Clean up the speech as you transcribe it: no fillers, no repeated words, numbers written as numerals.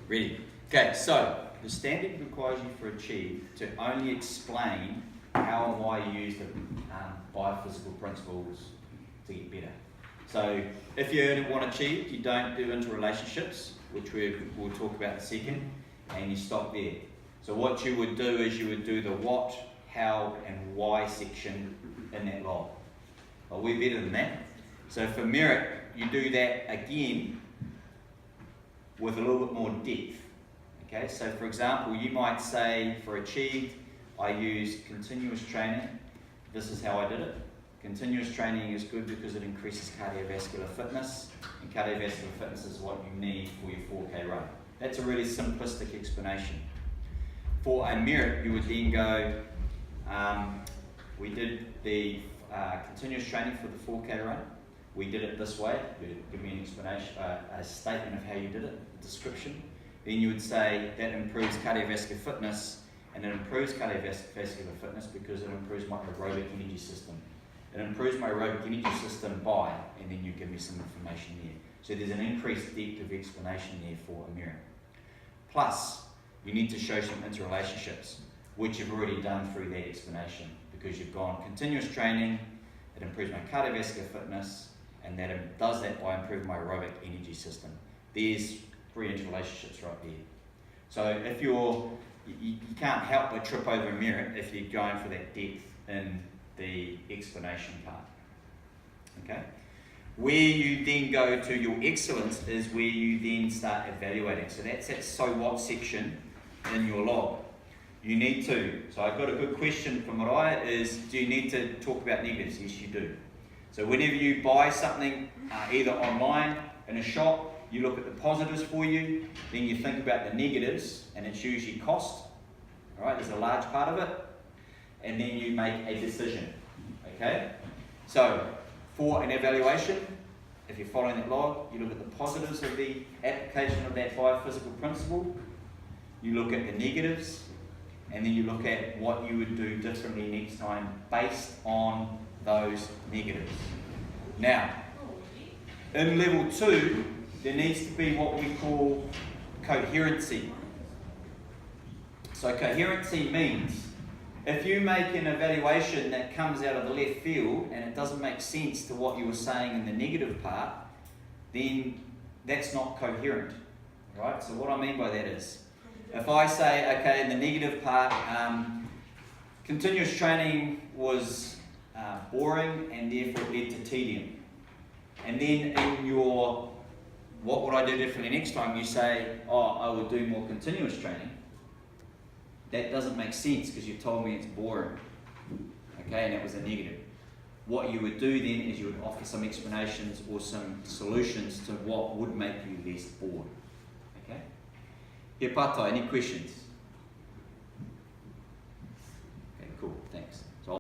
Ready? Okay, so the standard requires you for Achieve to only explain how and why you use the biophysical principles to get better. So if you want Achieve, you don't do interrelationships, which we'll talk about in a second, and you stop there. So what you would do is you would do the what, how, and why section in that log. But we're better than that. So for merit, you do that again with a little bit more depth. Okay, so for example, you might say for Achieved, I use continuous training. This is how I did it. Continuous training is good because it increases cardiovascular fitness, and cardiovascular fitness is what you need for your 4K run. That's a really simplistic explanation. For a merit, you would then go, we did the continuous training for the 4K run. We did it this way. You give me an explanation, a statement of how you did it, a description. Then you would say that improves cardiovascular fitness, and it improves cardiovascular fitness because it improves my aerobic energy system. It improves my aerobic energy system by, and then you give me some information there. So there's an increased depth of explanation there for a merit. Plus, you need to show some interrelationships, which you've already done through that explanation, because you've gone continuous training, it improves my cardiovascular fitness, and that it does that by improving my aerobic energy system. There's 3 interrelationships right there. So if you can't help but trip over a merit if you're going for that depth in the explanation part. Okay? Where you then go to your excellence is where you then start evaluating. So that's that so what section in your log. You need to, so I've got a good question from Mariah is, do you need to talk about negatives? Yes, you do. So whenever you buy something, either online, in a shop, you look at the positives for you, then you think about the negatives, and it's usually cost. All right, there's a large part of it, and then you make a decision. Okay? So, for an evaluation, if you're following that log, you look at the positives of the application of that biophysical principle, you look at the negatives, and then you look at what you would do differently next time based on those negatives. Now, in level 2, there needs to be what we call coherency. So coherency means if you make an evaluation that comes out of the left field and it doesn't make sense to what you were saying in the negative part, then that's not coherent. Right? So what I mean by that is, if I say, okay, in the negative part, continuous training was boring and therefore led to tedium. And then in your, what would I do differently next time? You say, oh, I would do more continuous training. That doesn't make sense because you told me it's boring. Okay, and that was a negative. What you would do then is you would offer some explanations or some solutions to what would make you less bored. Okay? He Pato, any questions?